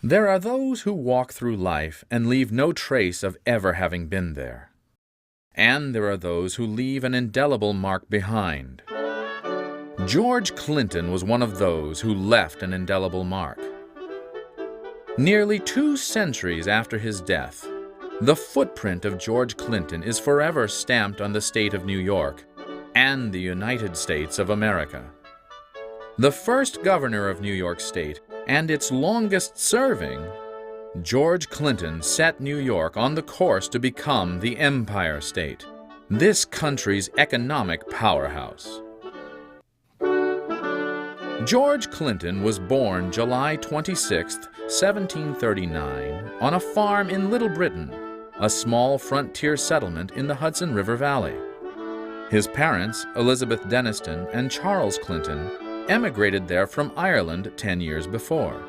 There are those who walk through life and leave no trace of ever having been there. And there are those who leave an indelible mark behind. George Clinton was one of those who left an indelible mark. Nearly 2 centuries after his death, the footprint of George Clinton is forever stamped on the state of New York and the United States of America. The first governor of New York State and its longest serving, George Clinton set New York on the course to become the Empire State, this country's economic powerhouse. George Clinton was born July 26, 1739, on a farm in Little Britain, a small frontier settlement in the Hudson River Valley. His parents, Elizabeth Denniston and Charles Clinton, emigrated there from Ireland 10 years before.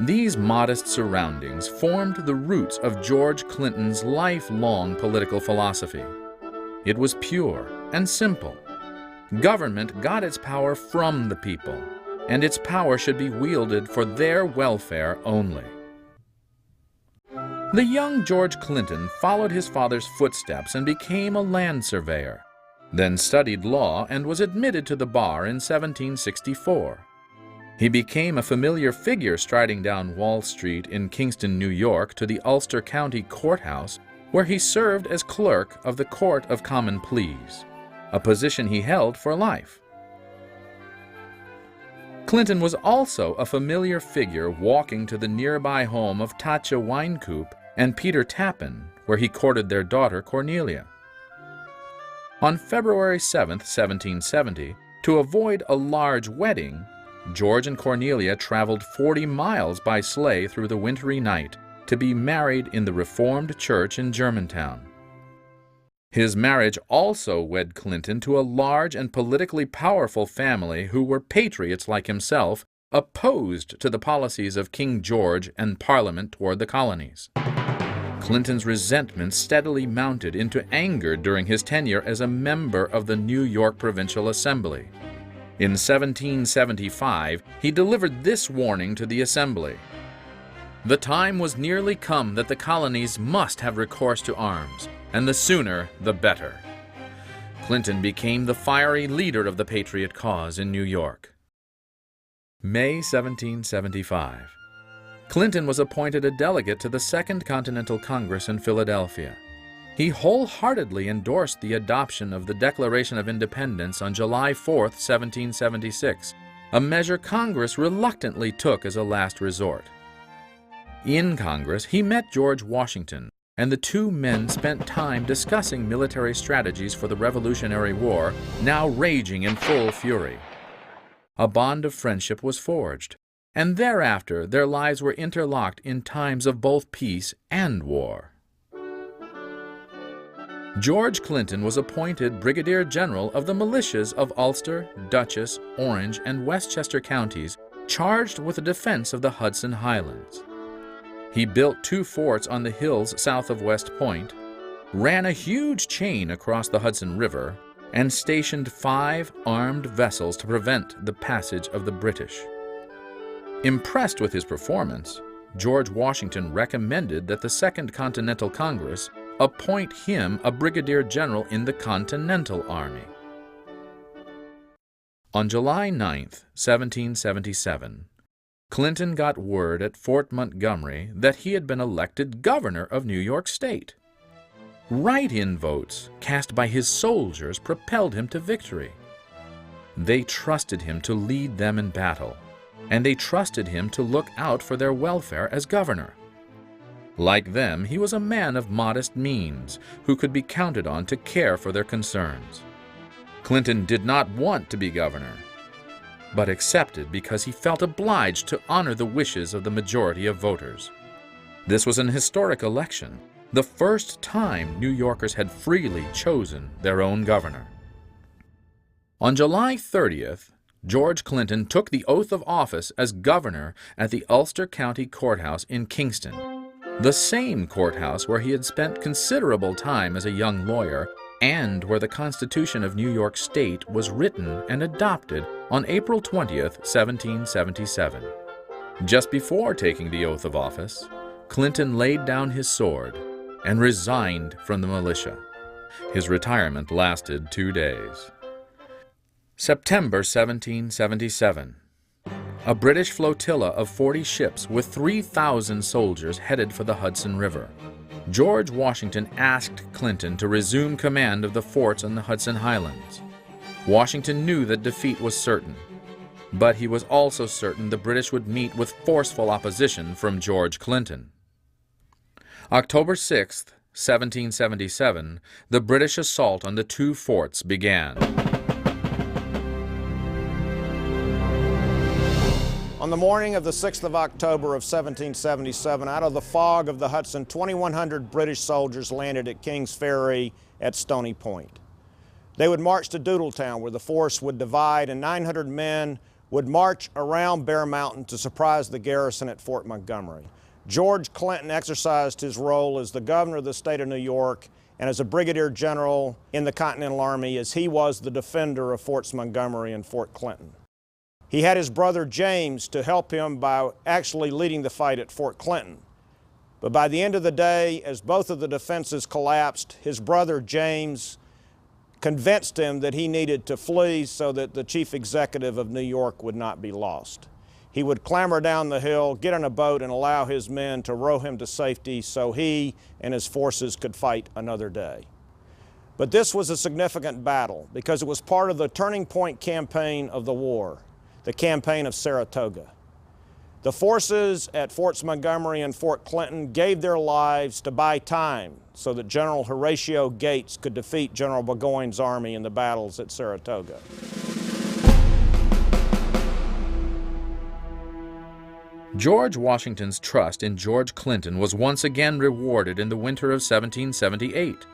These modest surroundings formed the roots of George Clinton's lifelong political philosophy. It was pure and simple. Government got its power from the people, and its power should be wielded for their welfare only. The young George Clinton followed his father's footsteps and became a land surveyor, then studied law and was admitted to the bar in 1764. He became a familiar figure striding down Wall Street in Kingston, New York, to the Ulster County Courthouse, where he served as clerk of the Court of Common Pleas, a position he held for life. Clinton was also a familiar figure walking to the nearby home of Tatcha Wynkoop and Peter Tappan, where he courted their daughter Cornelia. On February 7, 1770, to avoid a large wedding, George and Cornelia traveled 40 miles by sleigh through the wintry night to be married in the Reformed Church in Germantown. His marriage also wed Clinton to a large and politically powerful family who were patriots like himself, opposed to the policies of King George and Parliament toward the colonies. Clinton's resentment steadily mounted into anger during his tenure as a member of the New York Provincial Assembly. In 1775, he delivered this warning to the Assembly: "The time was nearly come that the colonies must have recourse to arms, and the sooner the better." Clinton became the fiery leader of the patriot cause in New York. May 1775. Clinton was appointed a delegate to the Second Continental Congress in Philadelphia. He wholeheartedly endorsed the adoption of the Declaration of Independence on July 4, 1776, a measure Congress reluctantly took as a last resort. In Congress, he met George Washington, and the two men spent time discussing military strategies for the Revolutionary War, now raging in full fury. A bond of friendship was forged, and thereafter their lives were interlocked in times of both peace and war. George Clinton was appointed Brigadier General of the militias of Ulster, Dutchess, Orange, and Westchester counties, charged with the defense of the Hudson Highlands. He built 2 forts on the hills south of West Point, ran a huge chain across the Hudson River, and stationed 5 armed vessels to prevent the passage of the British. Impressed with his performance, George Washington recommended that the Second Continental Congress appoint him a brigadier general in the Continental Army. On July 9, 1777, Clinton got word at Fort Montgomery that he had been elected governor of New York State. Write-in votes cast by his soldiers propelled him to victory. They trusted him to lead them in battle, and they trusted him to look out for their welfare as governor. Like them, he was a man of modest means, who could be counted on to care for their concerns. Clinton did not want to be governor, but accepted because he felt obliged to honor the wishes of the majority of voters. This was an historic election, the first time New Yorkers had freely chosen their own governor. On July 30th, George Clinton took the oath of office as governor at the Ulster County Courthouse in Kingston, the same courthouse where he had spent considerable time as a young lawyer and where the Constitution of New York State was written and adopted on April 20th, 1777. Just before taking the oath of office, Clinton laid down his sword and resigned from the militia. His retirement lasted 2 days. September 1777. A British flotilla of 40 ships with 3,000 soldiers headed for the Hudson River. George Washington asked Clinton to resume command of the forts on the Hudson Highlands. Washington knew that defeat was certain, but he was also certain the British would meet with forceful opposition from George Clinton. October 6, 1777, the British assault on the two forts began. On the morning of the 6th of October of 1777, out of the fog of the Hudson, 2,100 British soldiers landed at King's Ferry at Stony Point. They would march to Doodletown, where the force would divide, and 900 men would march around Bear Mountain to surprise the garrison at Fort Montgomery. George Clinton exercised his role as the governor of the state of New York and as a brigadier general in the Continental Army, as he was the defender of Forts Montgomery and Fort Clinton. He had his brother James to help him by actually leading the fight at Fort Clinton. But by the end of the day, as both of the defenses collapsed, his brother James convinced him that he needed to flee so that the chief executive of New York would not be lost. He would clamber down the hill, get on a boat, and allow his men to row him to safety so he and his forces could fight another day. But this was a significant battle because it was part of the turning point campaign of the war, the campaign of Saratoga. The forces at Forts Montgomery and Fort Clinton gave their lives to buy time so that General Horatio Gates could defeat General Burgoyne's army in the battles at Saratoga. George Washington's trust in George Clinton was once again rewarded in the winter of 1778.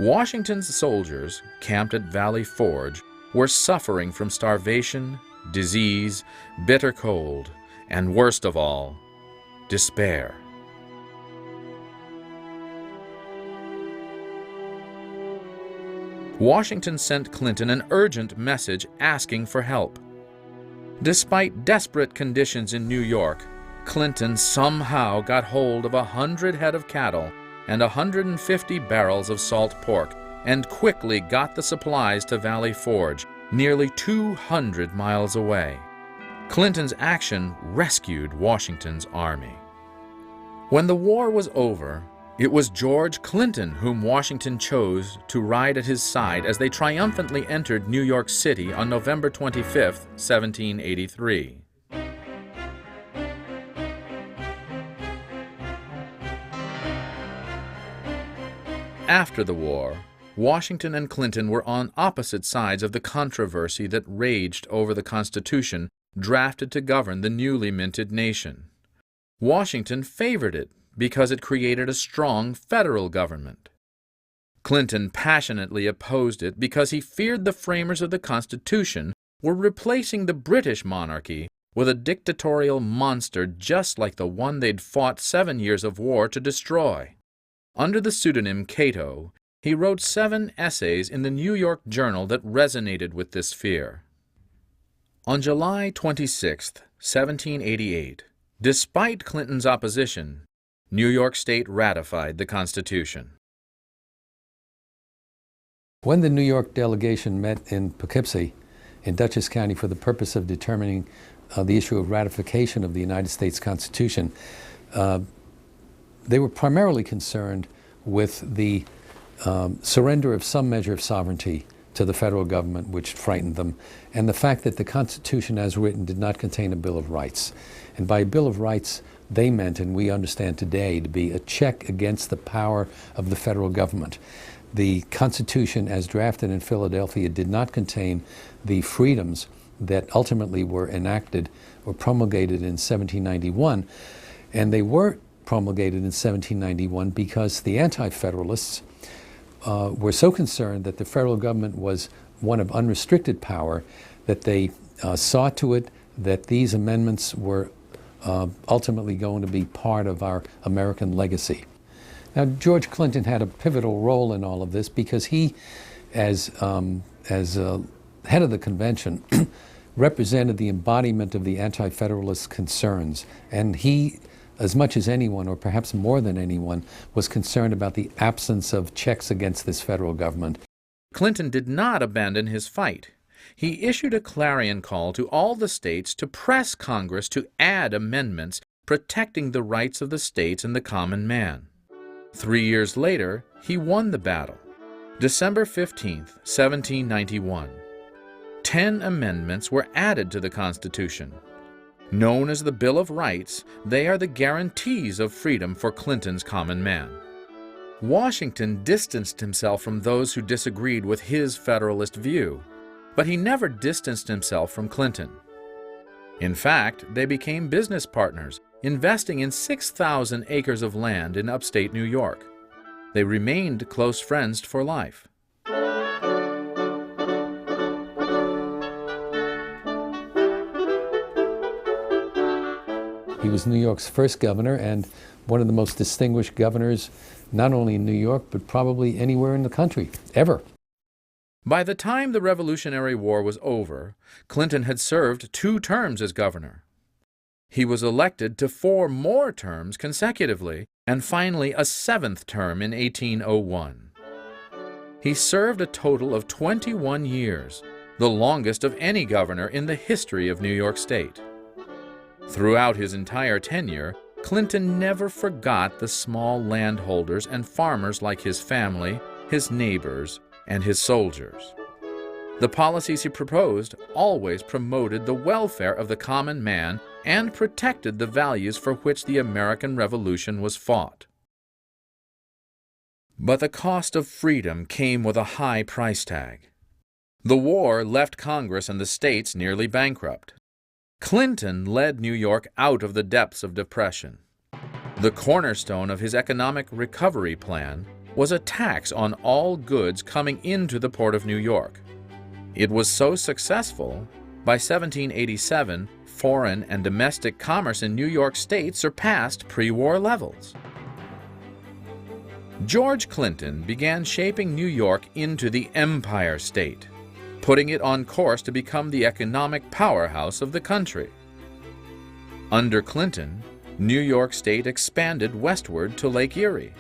Washington's soldiers, camped at Valley Forge, were suffering from starvation, disease, bitter cold, and worst of all, despair. Washington sent Clinton an urgent message asking for help. Despite desperate conditions in New York, Clinton somehow got hold of 100 head of cattle and 150 barrels of salt pork and quickly got the supplies to Valley Forge, nearly 200 miles away. Clinton's action rescued Washington's army. When the war was over, it was George Clinton whom Washington chose to ride at his side as they triumphantly entered New York City on November 25, 1783. After the war, Washington and Clinton were on opposite sides of the controversy that raged over the Constitution drafted to govern the newly minted nation. Washington favored it because it created a strong federal government. Clinton passionately opposed it because he feared the framers of the Constitution were replacing the British monarchy with a dictatorial monster just like the one they'd fought 7 years of war to destroy. Under the pseudonym Cato, he wrote 7 essays in the New York Journal that resonated with this fear. On July 26, 1788, despite Clinton's opposition, New York State ratified the Constitution. When the New York delegation met in Poughkeepsie, in Dutchess County, for the purpose of determining the issue of ratification of the United States Constitution, they were primarily concerned with the surrender of some measure of sovereignty to the federal government, which frightened them, and the fact that the Constitution as written did not contain a Bill of Rights. And by a Bill of Rights, they meant, and we understand today, to be a check against the power of the federal government. The Constitution, as drafted in Philadelphia, did not contain the freedoms that ultimately were enacted or promulgated in 1791, and they were promulgated in 1791 because the anti-federalists were so concerned that the federal government was one of unrestricted power that they saw to it that these amendments were ultimately going to be part of our American legacy. Now, George Clinton had a pivotal role in all of this because he, as head of the convention, represented the embodiment of the anti-federalist concerns, and he, as much as anyone, or perhaps more than anyone, was concerned about the absence of checks against this federal government. Clinton did not abandon his fight. He issued a clarion call to all the states to press Congress to add amendments protecting the rights of the states and the common man. 3 years later, he won the battle. December 15, 1791. 10 amendments were added to the Constitution. Known as the Bill of Rights, they are the guarantees of freedom for Clinton's common man. Washington distanced himself from those who disagreed with his Federalist view, but he never distanced himself from Clinton. In fact, they became business partners, investing in 6,000 acres of land in upstate New York. They remained close friends for life. He was New York's first governor and one of the most distinguished governors, not only in New York, but probably anywhere in the country, ever. By the time the Revolutionary War was over, Clinton had served 2 terms as governor. He was elected to 4 more terms consecutively, and finally a 7th term in 1801. He served a total of 21 years, the longest of any governor in the history of New York State. Throughout his entire tenure, Clinton never forgot the small landholders and farmers like his family, his neighbors, and his soldiers. The policies he proposed always promoted the welfare of the common man and protected the values for which the American Revolution was fought. But the cost of freedom came with a high price tag. The war left Congress and the states nearly bankrupt. Clinton led New York out of the depths of depression. The cornerstone of his economic recovery plan was a tax on all goods coming into the port of New York. It was so successful, by 1787, foreign and domestic commerce in New York State surpassed pre-war levels. George Clinton began shaping New York into the Empire State, putting it on course to become the economic powerhouse of the country. Under Clinton, New York State expanded westward to Lake Erie.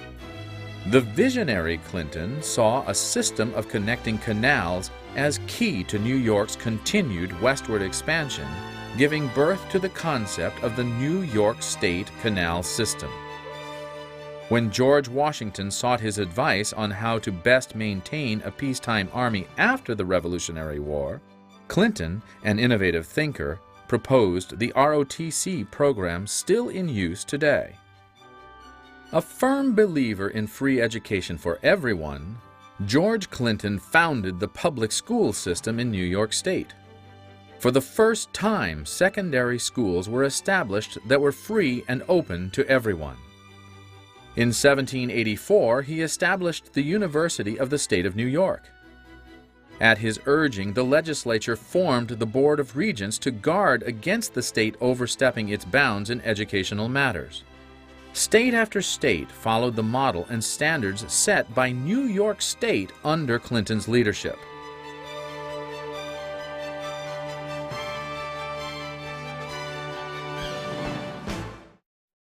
The visionary Clinton saw a system of connecting canals as key to New York's continued westward expansion, giving birth to the concept of the New York State Canal System. When George Washington sought his advice on how to best maintain a peacetime army after the Revolutionary War, Clinton, an innovative thinker, proposed the ROTC program still in use today. A firm believer in free education for everyone, George Clinton founded the public school system in New York State. For the first time, secondary schools were established that were free and open to everyone. In 1784, he established the University of the State of New York. At his urging, the legislature formed the Board of Regents to guard against the state overstepping its bounds in educational matters. State after state followed the model and standards set by New York State under Clinton's leadership.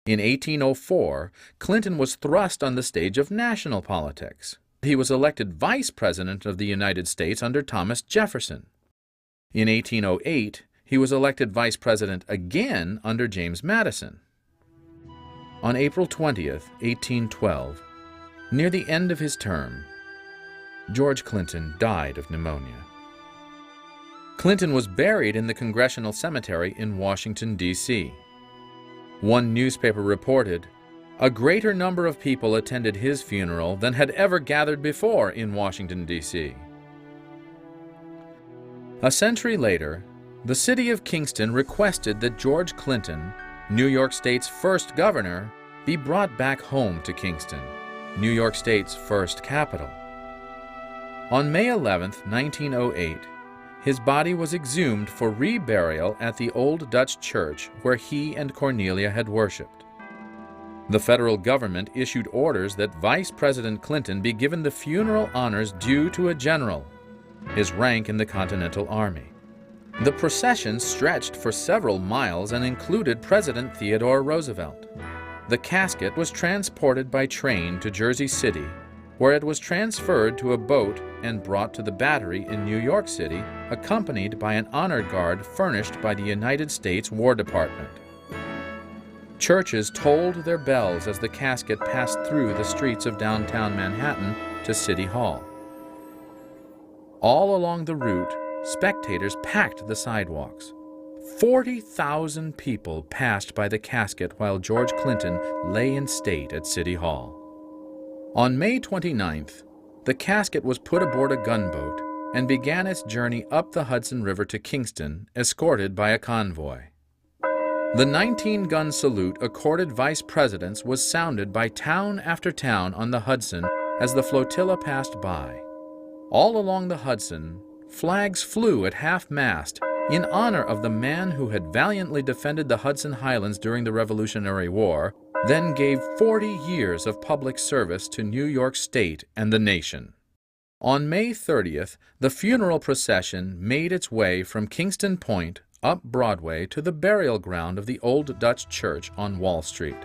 In 1804, Clinton was thrust on the stage of national politics. He was elected Vice President of the United States under Thomas Jefferson. In 1808, he was elected Vice President again under James Madison. On April 20th, 1812, near the end of his term, George Clinton died of pneumonia. Clinton was buried in the Congressional Cemetery in Washington, D.C. One newspaper reported, "A greater number of people attended his funeral than had ever gathered before in Washington, D.C." A century later, the city of Kingston requested that George Clinton, New York State's first governor, be brought back home to Kingston, New York State's first capital. On May 11, 1908, his body was exhumed for reburial at the Old Dutch Church where he and Cornelia had worshipped. The federal government issued orders that Vice President Clinton be given the funeral honors due to a general, his rank in the Continental Army. The procession stretched for several miles and included President Theodore Roosevelt. The casket was transported by train to Jersey City, where it was transferred to a boat and brought to the Battery in New York City, accompanied by an honor guard furnished by the United States War Department. Churches tolled their bells as the casket passed through the streets of downtown Manhattan to City Hall. All along the route, spectators packed the sidewalks. 40,000 people passed by the casket while George Clinton lay in state at City Hall. On May 29th, the casket was put aboard a gunboat and began its journey up the Hudson River to Kingston, escorted by a convoy. The 19-gun salute accorded vice presidents was sounded by town after town on the Hudson as the flotilla passed by. All along the Hudson, flags flew at half-mast in honor of the man who had valiantly defended the Hudson Highlands during the Revolutionary War, then gave 40 years of public service to New York State and the nation. On May 30th, the funeral procession made its way from Kingston Point up Broadway to the burial ground of the Old Dutch Church on Wall Street.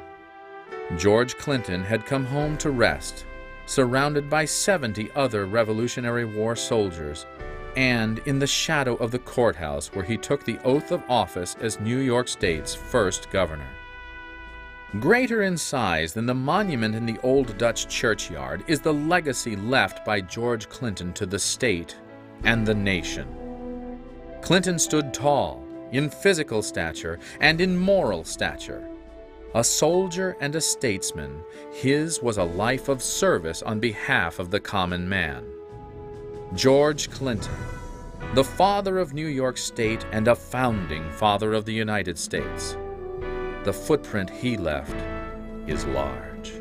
George Clinton had come home to rest, surrounded by 70 other Revolutionary War soldiers, and in the shadow of the courthouse where he took the oath of office as New York State's first governor. Greater in size than the monument in the Old Dutch churchyard is the legacy left by George Clinton to the state and the nation. Clinton stood tall in physical stature and in moral stature. A soldier and a statesman, his was a life of service on behalf of the common man. George Clinton, the father of New York State and a founding father of the United States. The footprint he left is large.